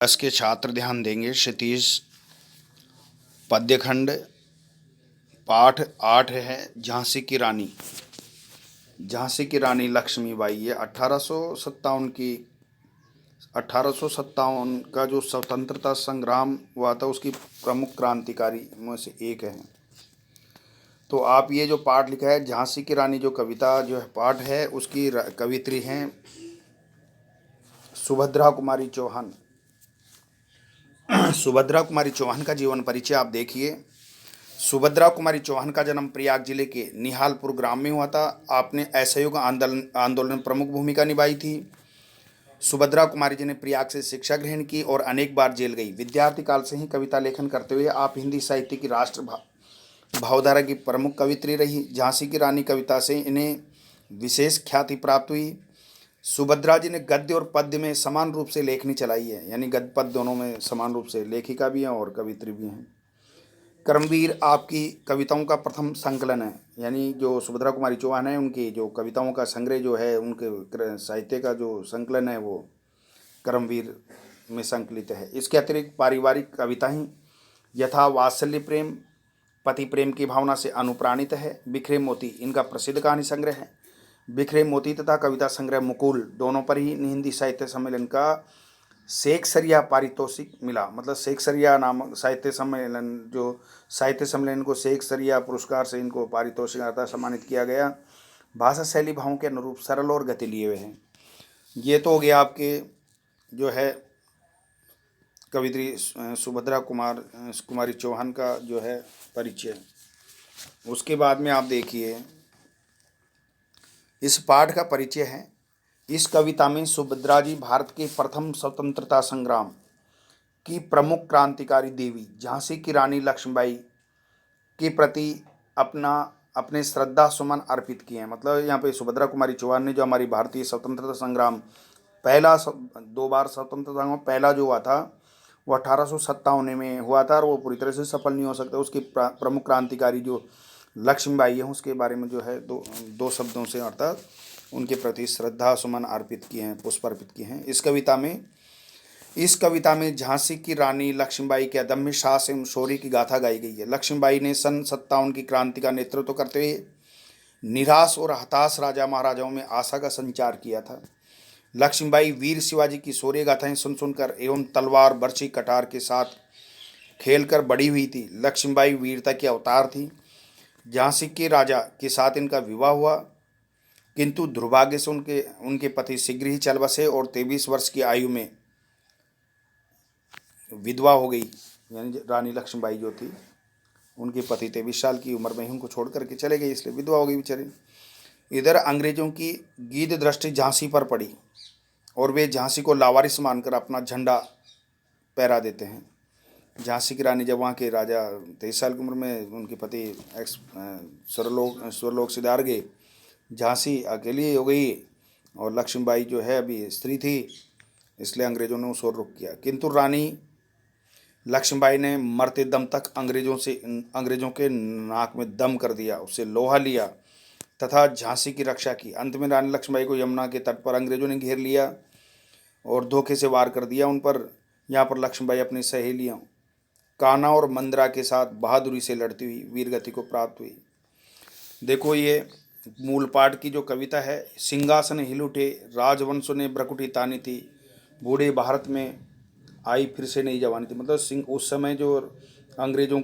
दस के छात्र ध्यान देंगे। क्षितिज पद्यखंड पाठ 8 है। झांसी की रानी। झांसी की रानी लक्ष्मीबाई ये 1857 की 1857 का जो स्वतंत्रता संग्राम हुआ था उसकी प्रमुख क्रांतिकारी में से एक है। तो आप ये जो पाठ लिखा है झांसी की रानी, जो कविता जो है पाठ है, उसकी कवित्री हैं सुभद्रा कुमारी चौहान। सुभद्रा कुमारी चौहान का जीवन परिचय आप देखिए। सुभद्रा कुमारी चौहान का जन्म प्रयाग जिले के निहालपुर ग्राम में हुआ था। आपने असहयोग आंदोलन में प्रमुख भूमिका निभाई थी। सुभद्रा कुमारी जी ने प्रयाग से शिक्षा ग्रहण की और अनेक बार जेल गई। विद्यार्थी काल से ही कविता लेखन करते हुए आप हिंदी साहित्य की राष्ट्र भावधारा की प्रमुख कवित्री रही। झांसी की रानी कविता से इन्हें विशेष ख्याति प्राप्त हुई। सुभद्रा जी ने गद्य और पद्य में समान रूप से लेखनी चलाई है, यानी गद्य पद्य दोनों में समान रूप से लेखिका भी हैं और कवित्री भी हैं। कर्मवीर आपकी कविताओं का प्रथम संकलन है, यानी जो सुभद्रा कुमारी चौहान है उनकी जो कविताओं का संग्रह जो है, उनके साहित्य का जो संकलन है वो कर्मवीर में संकलित है। इसके अतिरिक्त पारिवारिक कविताएं यथा वात्सल्य प्रेम, पति प्रेम की भावना से अनुप्राणित है। बिखरे मोती इनका प्रसिद्ध कहानी संग्रह है। बिखरे मोती तथा कविता संग्रह मुकुल दोनों पर ही हिंदी साहित्य सम्मेलन का शेक्सपियर पारितोषिक मिला। मतलब शेक्सपियर नामक साहित्य सम्मेलन, जो साहित्य सम्मेलन को शेक्सपियर पुरस्कार से इनको पारितोषिक अर्थात सम्मानित किया गया। भाषा शैली भावों के अनुरूप सरल और गति लिए हुए हैं। ये तो हो गया आपके जो है कवित्री सुभद्रा कुमारी चौहान का जो है परिचय। उसके बाद में आप देखिए इस पाठ का परिचय है। इस कविता में सुभद्रा जी भारत के प्रथम स्वतंत्रता संग्राम की प्रमुख क्रांतिकारी देवी झांसी की रानी लक्ष्मीबाई के प्रति अपने श्रद्धा सुमन अर्पित किए हैं। मतलब यहाँ पे सुभद्रा कुमारी चौहान ने जो हमारी भारतीय स्वतंत्रता संग्राम पहला 2 बार स्वतंत्रता संग्राम पहला जो हुआ था वो 1857 में हुआ था और वो पूरी तरह से सफल नहीं हो सकता। उसकी प्रमुख क्रांतिकारी जो लक्ष्मीबाई है उसके बारे में जो है दो शब्दों से अर्थात उनके प्रति श्रद्धा सुमन अर्पित किए हैं, पुष्प अर्पित किए हैं। इस कविता में झांसी की रानी लक्ष्मीबाई के अदम्य साहस एवं शौर्य की गाथा गाई गई है। लक्ष्मीबाई ने सन 57 की क्रांति का नेतृत्व करते हुए निराश और हताश राजा महाराजाओं में आशा का संचार किया था। लक्ष्मीबाई वीर शिवाजी की शौर्य गाथाएं सुन सुनकर एवं तलवार बर्छी कटार के साथ खेलकर बड़ी हुई थी। लक्ष्मीबाई वीरता की अवतार थी। झांसी के राजा के साथ इनका विवाह हुआ, किंतु दुर्भाग्य से उनके पति शीघ्र ही चल बसे और 23 वर्ष की आयु में विधवा हो गई। यानी रानी लक्ष्मीबाई जो थी उनके पति 23 साल की उम्र में ही उनको छोड़ करके चले गए, इसलिए विधवा हो गई बेचारी। इधर अंग्रेजों की गीध दृष्टि झांसी पर पड़ी और वे झांसी को लावारिस मानकर अपना झंडा फहरा देते हैं। झांसी की रानी जब वहाँ के राजा 23 साल की उम्र में उनके पति स्वरलोक से दार गए, झांसी अकेली हो गई और लक्ष्मीबाई जो है अभी स्त्री थी, इसलिए अंग्रेजों ने उस ओर रुख किया। किंतु रानी लक्ष्मीबाई ने मरते दम तक अंग्रेजों के नाक में दम कर दिया, उससे लोहा लिया तथा झांसी की रक्षा की। अंत में रानी लक्ष्मीबाई को यमुना के तट पर अंग्रेजों ने घेर लिया और धोखे से वार कर दिया उन पर। यहाँ पर लक्ष्मीबाई अपनी सहेलियों कान्हा और मंदरा के साथ बहादुरी से लड़ती हुई वीरगति को प्राप्त हुई। देखो ये मूल पाठ की जो कविता है, सिंहासन हिल उठे राजवंशों ने भ्रकुटी तानी थी, बूढ़े भारत में आई फिर से नई जवानी थी। मतलब उस समय जो अंग्रेजों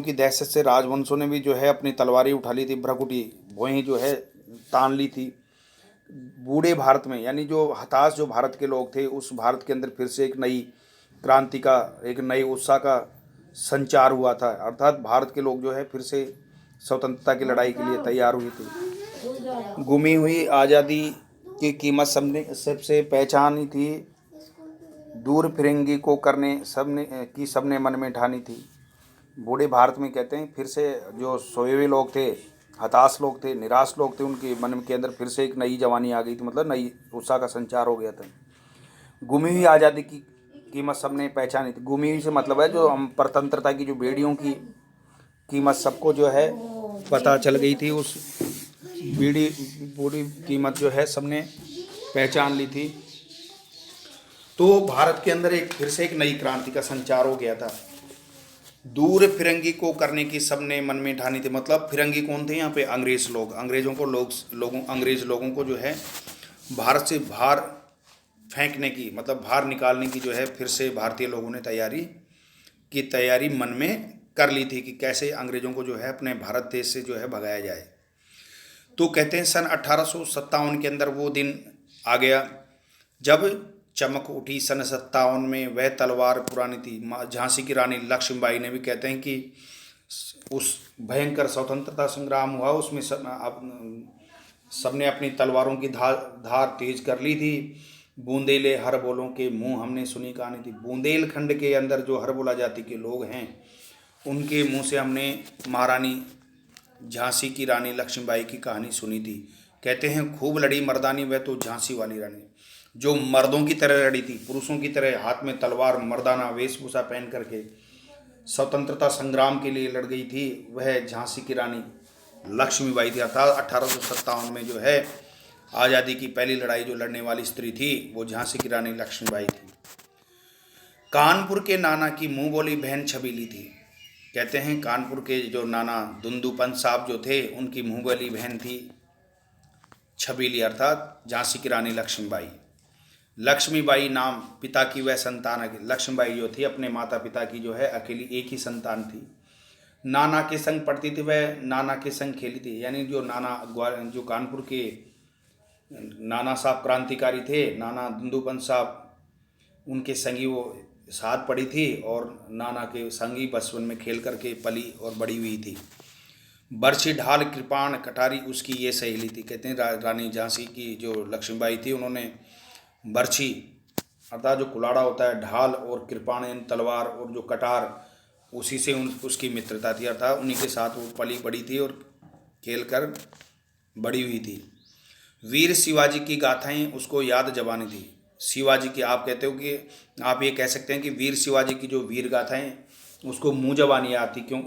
की दहशत से राजवंशों ने भी जो है अपनी तलवारें उठा ली थी, भ्रकुटी वहीं जो है तान ली थी। बूढ़े भारत में यानी जो हताश जो भारत के लोग थे, उस भारत के अंदर फिर से एक नई क्रांति का, एक नई उत्साह का संचार हुआ था। अर्थात भारत के लोग जो है फिर से स्वतंत्रता की लड़ाई के लिए तैयार हुई थी। गुमी हुई आज़ादी की कीमत सबसे पहचानी थी, दूर फिरंगी को करने सबने मन में ठानी थी। बूढ़े भारत में कहते हैं फिर से जो सोए हुए लोग थे, हताश लोग थे, निराश लोग थे, उनके मन के अंदर फिर से एक नई जवानी आ गई थी। मतलब नई उत्साह का संचार हो गया था। गुमी हुई आज़ादी की कीमत सबने पहचानी थी। गुमी हुई से मतलब है जो हम स्वतंत्रता की जो बेड़ियों की कीमत सबको जो है पता चल गई थी, उस पूरी कीमत जो है सबने पहचान ली थी। तो भारत के अंदर एक फिर से एक नई क्रांति का संचार हो गया था। दूर फिरंगी को करने की सबने मन में ठानी थी। मतलब फिरंगी कौन थे यहाँ पे? अंग्रेज लोग। अंग्रेजों को अंग्रेज लोगों को जो है भारत से बाहर फेंकने की, मतलब बाहर निकालने की जो है फिर से भारतीय लोगों ने तैयारी मन में कर ली थी कि कैसे अंग्रेजों को जो है अपने भारत देश से जो है भगाया जाए। तो कहते हैं सन 1857 के अंदर वो दिन आ गया जब चमक उठी। सन 57 में वह तलवार पुरानी थी। झांसी की रानी लक्ष्मीबाई ने भी कहते हैं कि उस भयंकर स्वतंत्रता संग्राम हुआ उसमें सबने अपनी तलवारों की धार तेज कर ली थी। बूंदेले हर बोलों के मुंह हमने सुनी कहानी थी। बुंदेलखंड के अंदर जो हरबोला जाति के लोग हैं उनके मुंह से हमने महारानी झांसी की रानी लक्ष्मीबाई की कहानी सुनी थी। कहते हैं खूब लड़ी मर्दानी वह तो झांसी वाली रानी, जो मर्दों की तरह लड़ी थी, पुरुषों की तरह हाथ में तलवार मर्दाना वेशभूषा पहन करके स्वतंत्रता संग्राम के लिए लड़ गई थी, वह झांसी की रानी लक्ष्मीबाई थी। अर्थात 1857 में जो है आज़ादी की पहली लड़ाई जो लड़ने वाली स्त्री थी वो झांसी की रानी लक्ष्मीबाई थी। कानपुर के नाना की मुंह बोली बहन छबीली थी। कहते हैं कानपुर के जो नाना दुंदुपंत साहब जो थे उनकी मुंह बोली बहन थी छबीली, अर्थात झांसी की रानी लक्ष्मीबाई। लक्ष्मीबाई नाम पिता की वह संतान है। लक्ष्मीबाई जो थी अपने माता पिता की जो है अकेली एक ही संतान थी। नाना के संग पढ़ती थी, वह नाना के संग खेली थी। यानी जो कानपुर के नाना साहब क्रांतिकारी थे, नाना दुंदुपंत साहब, उनके संगी वो साथ पढ़ी थी और नाना के संगी बचपन में खेल करके पली और बड़ी हुई थी। बरछी ढाल कृपाण कटारी उसकी ये सहेली थी। कहते हैं रानी झांसी की जो लक्ष्मीबाई थी उन्होंने बरछी अर्थात जो कुलाड़ा होता है, ढाल और कृपाण यानी तलवार और जो कटार, उसी से उसकी मित्रता थी। अर्थात उन्हीं के साथ वो पली बड़ी थी और खेल कर बड़ी हुई थी। वीर शिवाजी की गाथाएं उसको याद जबानी थी। शिवाजी की आप कहते हो कि आप ये कह सकते हैं कि वीर शिवाजी की जो वीर गाथाएं उसको मुँह जबानी याद थी, क्यों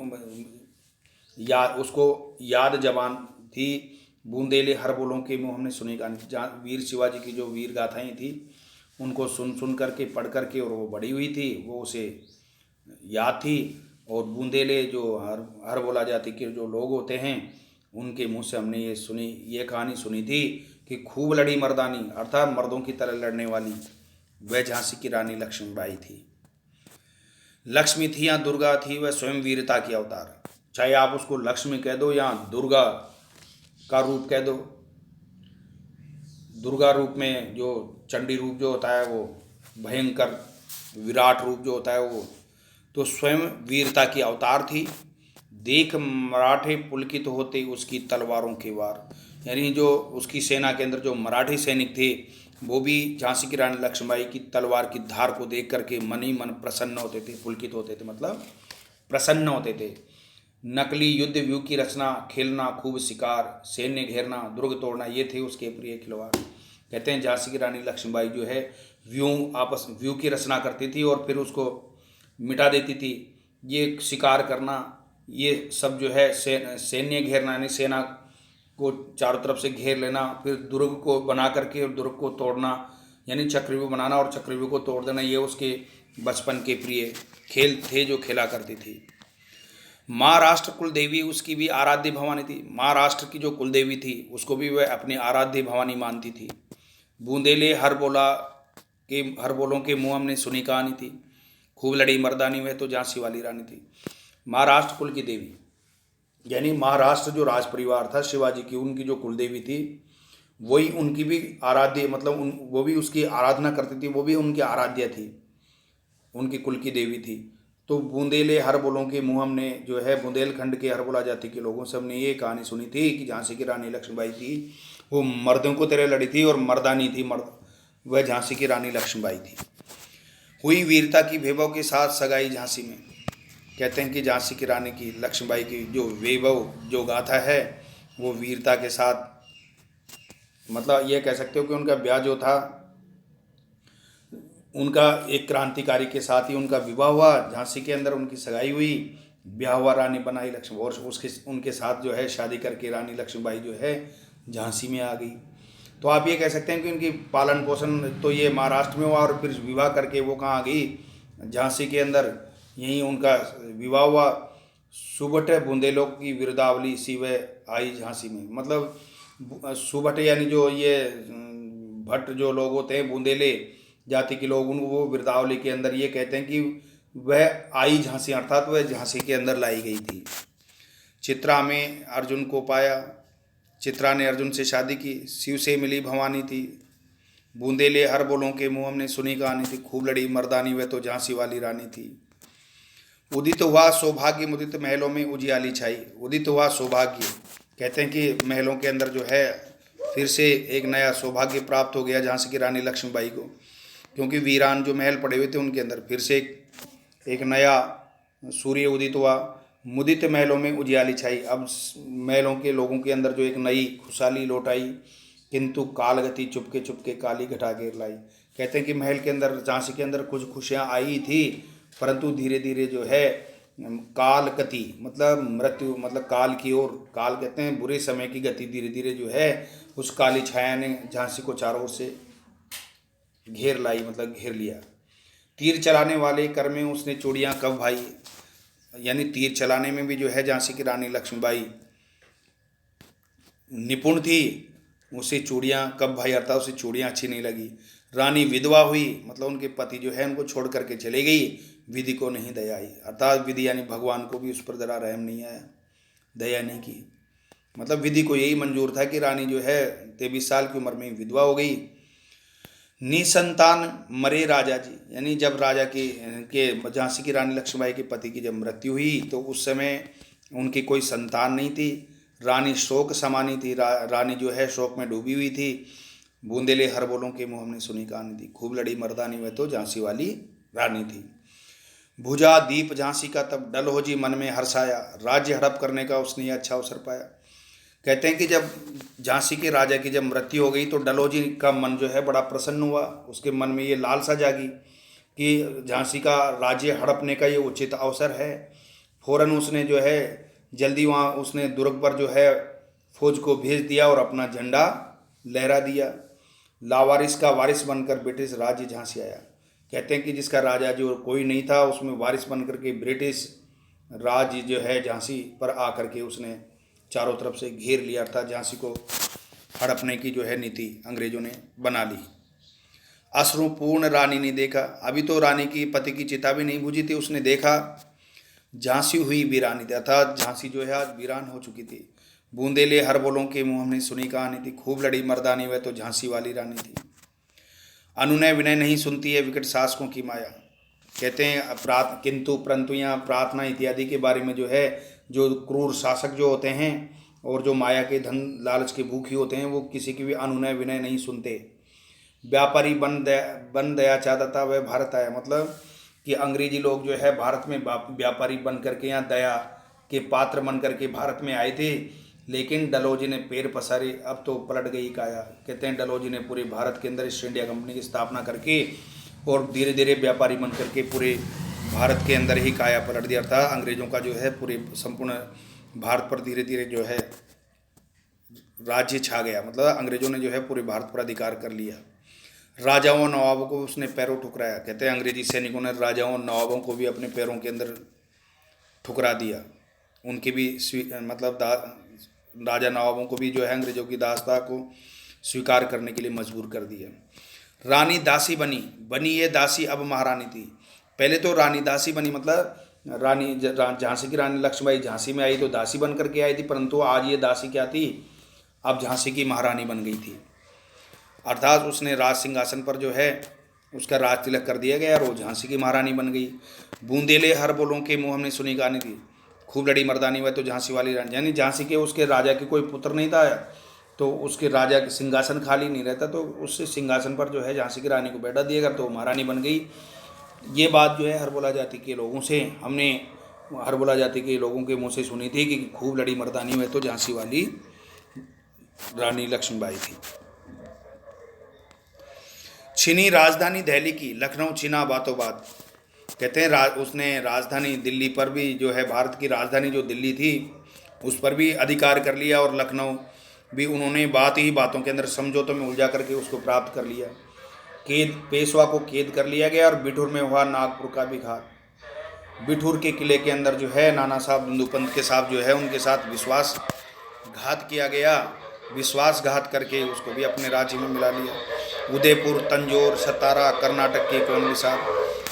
उसको याद जबान थी। बूंदेले हर बोलों के मुँह हमने सुनी कहानी थी। जहाँ वीर शिवाजी की जो वीर गाथाएं थी उनको सुन करके पढ़ करके और वो बड़ी हुई थी, वो उसे याद थी। और बूंदेले जो हर बोला जाति के जो लोग होते हैं उनके मुंह से हमने ये कहानी सुनी थी कि खूब लड़ी मर्दानी, अर्थात मर्दों की तरह लड़ने वाली वह झांसी की रानी लक्ष्मीबाई थी। लक्ष्मी थी या दुर्गा थी, वह स्वयं वीरता की अवतार। चाहे आप उसको लक्ष्मी कह दो या दुर्गा का रूप कह दो। दुर्गा रूप में जो चंडी रूप जो होता है वो भयंकर विराट रूप जो होता है वो तो स्वयं वीरता की अवतार थी। देख मराठे पुलकित होते उसकी तलवारों के वार, यानी जो उसकी सेना के अंदर जो मराठी सैनिक थे वो भी झांसी की रानी लक्ष्मीबाई की तलवार की धार को देख करके मन ही मन प्रसन्न होते थे, पुलकित होते थे, मतलब प्रसन्न होते थे। नकली युद्ध व्यू की रचना, खेलना खूब शिकार, सैन्य घेरना, दुर्ग तोड़ना, ये थे उसके प्रिय खिलवाड़। कहते हैं झांसी की रानी लक्ष्मीबाई जो है व्यू की रचना करती थी और फिर उसको मिटा देती थी। ये शिकार करना, ये सब जो है सैन्य घेरना यानी सेना को चारों तरफ से घेर लेना, फिर दुर्ग को बना करके और दुर्ग को तोड़ना यानी चक्रव्यूह बनाना और चक्रव्यूह को तोड़ देना, ये उसके बचपन के प्रिय खेल थे जो खेला करती थी। महाराष्ट्र कुलदेवी उसकी भी आराध्य भवानी थी। महाराष्ट्र की जो कुलदेवी थी उसको भी वह अपनी आराध्य भवानी मानती थी। बूंदेले हर बोलों के मुँह हमने सुनी कहानी थी। खूब लड़ी मर्दानी वह तो झांसी वाली रानी थी। महाराष्ट्र कुल की देवी यानी महाराष्ट्र जो राज परिवार था शिवाजी की, उनकी जो कुलदेवी थी वही उनकी भी आराध्य, मतलब वो भी उसकी आराधना करती थी, वो भी उनकी आराध्य थी, उनकी कुल की देवी थी। तो बूंदेले हर बोलों के मुँह हमने जो है बुंदेलखंड के हरबोला जाति के लोगों से हमने ये कहानी सुनी थी कि झांसी की रानी लक्ष्मीबाई थी वो मर्दों को तरह लड़ी थी और मर्दानी थी, वह झांसी की रानी लक्ष्मीबाई थी। हुई वीरता की वैभव के साथ सगाई झांसी में। कहते हैं कि झांसी की रानी की लक्ष्मीबाई की जो वैभव जो गाथा है वो वीरता के साथ, मतलब ये कह सकते हो कि उनका ब्याह जो था उनका एक क्रांतिकारी के साथ ही उनका विवाह हुआ, झांसी के अंदर उनकी सगाई हुई, ब्याह हुआ, रानी बनाई लक्ष्मी और उनके साथ जो है शादी करके रानी लक्ष्मीबाई जो है झांसी में आ गई। तो आप ये कह सकते हैं कि इनकी पालन पोषण तो ये महाराष्ट्र में हुआ और फिर विवाह करके वो कहाँ गई, झांसी के अंदर, यहीं उनका विवाह हुआ। सुबट बुंदेलों की विरुदावली शिव आई झांसी में, मतलब सुबट यानी जो ये भट्ट जो लोग होते हैं, बुंदेले जाति के लोग, उनको वो विरुदावली के अंदर ये कहते हैं कि वह आई झांसी, अर्थात वह झांसी के अंदर लाई गई थी। चित्रा में अर्जुन को पाया, चित्रा ने अर्जुन से शादी की, शिव से मिली भवानी थी। बूंदेले हर बोलों के मुँह हमने सुनी कहानी थी, खूब लड़ी मर्दानी वह तो झांसी वाली रानी थी। उदित हुआ सौभाग्य मुदित महलों में उजियाली छाई, उदित हुआ सौभाग्य, कहते हैं कि महलों के अंदर जो है फिर से एक नया सौभाग्य प्राप्त हो गया झांसी की रानी लक्ष्मीबाई को, क्योंकि वीरान जो महल पड़े हुए थे उनके अंदर फिर से एक नया सूर्य उदित हुआ। मुदित महलों में उजियाली छाई, अब महलों के लोगों के अंदर जो एक नई खुशहाली लौट आई। किंतु काल गति चुपके चुपके काली घटा घेर लाई, कहते हैं कि महल के अंदर झांसी के अंदर कुछ खुशियाँ आई थी, परंतु धीरे धीरे जो है काल गति मतलब मृत्यु, मतलब काल की ओर, काल कहते हैं बुरे समय की गति, धीरे धीरे जो है उस काली छाया ने झांसी को चारों ओर से घेर लाई, मतलब घेर लिया। तीर चलाने वाले कर में उसने चूड़ियाँ कब भाई, यानी तीर चलाने में भी जो है झांसी की रानी लक्ष्मीबाई निपुण थी। उसे चूड़ियाँ कब भाई, अर्थात उसे चूड़ियाँ अच्छी नहीं लगी। रानी विधवा हुई, मतलब उनके पति जो है उनको छोड़ करके चले गई। विधि को नहीं दया आई, अर्थात विधि यानी भगवान को भी उस पर जरा रहम नहीं आया, दया नहीं की। मतलब विधि को यही मंजूर था कि रानी जो है 23 साल की उम्र में विधवा हो गई। निसंतान मरे राजा जी, यानी जब राजा के झांसी की रानी लक्ष्मीबाई के पति की जब मृत्यु हुई तो उस समय उनकी कोई संतान नहीं थी। रानी शोक समानी थी, रानी जो है शोक में डूबी हुई थी। बूंदेले हर बोलों के मुँह हमने सुनी कहानी थी, खूब लड़ी मर्दानी वह तो झांसी वाली रानी थी। भुजा दीप झांसी का तब डल हो जी मन में हर्षाया, राज्य हड़प करने का उसने अच्छा अवसर पाया। कहते हैं कि जब झांसी के राजा की जब मृत्यु हो गई तो डलहौजी का मन जो है बड़ा प्रसन्न हुआ, उसके मन में ये लालसा जागी कि झांसी का राज्य हड़पने का ये उचित अवसर है। फौरन उसने जो है जल्दी वहाँ उसने दुर्ग पर जो है फौज को भेज दिया और अपना झंडा लहरा दिया। लावारिस का वारिस बनकर ब्रिटिश राज्य झांसी आया। कहते हैं कि जिसका राजा जो कोई नहीं था उसमें वारिस बनकर के ब्रिटिश राज्य जो है झांसी पर आकर के उसने चारों तरफ से घेर लिया, अर्थात झांसी को हड़पने की जो है नीति अंग्रेजों ने बना ली। अश्रुपूर्ण रानी ने देखा, अभी तो रानी की पति की चिता भी नहीं बुझी थी, उसने देखा झांसी हुई वीरानी थी, अर्थात झांसी जो है आज वीरान हो चुकी थी। बूंदेले हर बोलों के मुँह हमने सुनी कहानी थी, खूब लड़ी मर्दानी वह तो झांसी वाली रानी थी। अनुनय विनय नहीं सुनती है विकट शासकों की माया, कहते हैं किंतु परंतु यहाँ प्रार्थना इत्यादि के बारे में जो है जो क्रूर शासक जो होते हैं और जो माया के धन लालच के भूखी होते हैं वो किसी की भी अनुनय विनय नहीं सुनते। व्यापारी बन दया चाहता था वह भारत आया, मतलब कि अंग्रेजी लोग जो है भारत में व्यापारी बन करके यहाँ दया के पात्र बन करके भारत में आए थे, लेकिन डलहौजी ने पैर पसारे, अब तो पलट गई काया। कहते हैं डलहौजी ने पूरे भारत के अंदर ईस्ट इंडिया कंपनी की स्थापना करके और धीरे धीरे व्यापारी बन करके पूरे भारत के अंदर ही काया पलट दिया था। अंग्रेजों का जो है पूरे संपूर्ण भारत पर धीरे धीरे जो है राज्य छा गया, मतलब अंग्रेजों ने जो है पूरे भारत पर अधिकार कर लिया। राजाओं नवाबों को उसने पैरों ठुकराया, कहते हैं अंग्रेजी सैनिकों ने राजाओं नवाबों को भी अपने पैरों के अंदर ठुकरा दिया, उनके भी मतलब राजा नवाबों को भी जो है अंग्रेजों की दासता को स्वीकार करने के लिए मजबूर कर दिया। रानी दासी बनी ये दासी अब महारानी थी। पहले तो रानी दासी बनी, मतलब रानी झांसी की रानी लक्ष्मीबाई झांसी में आई तो दासी बन करके आई थी, परंतु आज ये दासी क्या थी, अब झांसी की महारानी बन गई थी, अर्थात उसने राज सिंहासन पर जो है उसका राज तिलक कर दिया गया और वो झांसी की महारानी बन गई। बूंदेले हर बोलों के मुँह हमने सुनी कहानी थी, खूब लड़ी मर्दानी वह तो झांसी वाली रानी, यानी झांसी के उसके राजा के कोई पुत्र नहीं था तो उसके राजा के सिंहासन खाली नहीं रहता, तो उससे सिंहासन पर जो है झांसी की रानी को बैठा दिया गया तो महारानी बन गई। ये बात जो है हरबोला जाति के लोगों से हमने हरबोला जाति के लोगों के मुंह से सुनी थी कि खूब लड़ी मर्दानी में तो झांसी वाली रानी लक्ष्मीबाई थी। छीनी राजधानी दिल्ली की, लखनऊ छीना बातों बात, कहते हैं उसने राजधानी दिल्ली पर भी जो है भारत की राजधानी जो दिल्ली थी उस पर भी अधिकार कर लिया और लखनऊ भी उन्होंने बात ही बातों के अंदर समझौतों में उलझा करके उसको प्राप्त कर लिया। पेशवा को कैद कर लिया गया और बिठूर में हुआ नागपुर का भी घात। बिठूर के किले के अंदर जो है नाना साहब बिंदुपंत के साहब जो है उनके साथ विश्वासघात किया गया। विश्वासघात करके उसको भी अपने राज्य में मिला लिया। उदयपुर, तंजौर, सतारा, कर्नाटक के कौन भी साहब,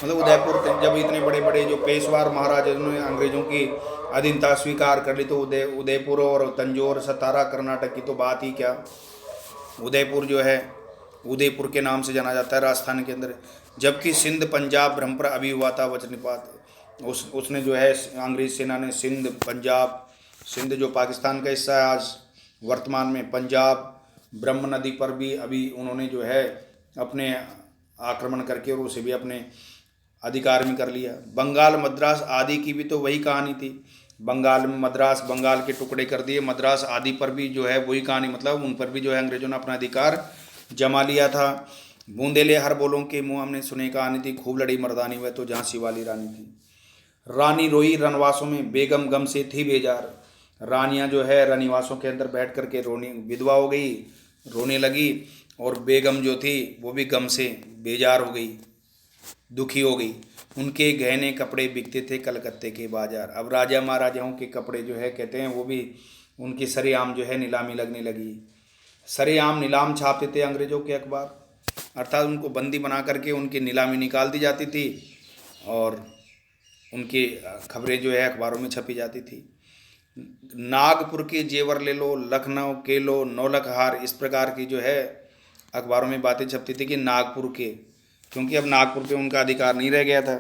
मतलब उदयपुर जब इतने बड़े बड़े जो पेशवार महाराजा ने अंग्रेजों की अधीनता स्वीकार कर ली, तो उदयपुर और तंजौर, सतारा, कर्नाटक की तो बात ही क्या। उदयपुर जो है उदयपुर के नाम से जाना जाता है राजस्थान के अंदर। जबकि सिंध, पंजाब, ब्रह्मपुर अभी हुआ था वज्रपात, उसने जो है अंग्रेज सेना ने सिंध, पंजाब, सिंध जो पाकिस्तान का हिस्सा है आज वर्तमान में, पंजाब, ब्रह्म नदी पर भी अभी उन्होंने जो है अपने आक्रमण करके और उसे भी अपने अधिकार में कर लिया। बंगाल, मद्रास आदि की भी तो वही कहानी थी। बंगाल में मद्रास, बंगाल के टुकड़े कर दिए। मद्रास आदि पर भी जो है वही कहानी, मतलब उन पर भी जो है अंग्रेजों ने अपना अधिकार जमा लिया था। बूंदेले हर बोलों के मुँह हमने सुने कहानी थी, खूब लड़ी मर्दानी वह तो झांसी वाली रानी थी। रानी रोई रनवासों में, बेगम गम से थी बेजार। रानियां जो है रनिवासों के अंदर बैठ करके रोने, विधवा हो गई, रोने लगी, और बेगम जो थी वो भी गम से बेजार हो गई, दुखी हो गई। उनके गहने कपड़े बिकते थे कलकत्ते के बाजार। अब राजा महाराजाओं के कपड़े जो है कहते हैं वो भी उनकी सरेआम जो है नीलामी लगने लगी। सरेआम नीलाम छापते थे अंग्रेजों के अखबार, अर्थात उनको बंदी बना करके उनकी नीलामी निकाल दी जाती थी और उनकी खबरें जो है अखबारों में छपी जाती थी। नागपुर के जेवर ले लो, लखनऊ के लो, नौलख हार, इस प्रकार की जो है अखबारों में बातें छपती थी कि नागपुर के, क्योंकि अब नागपुर पे उनका अधिकार नहीं रह गया था।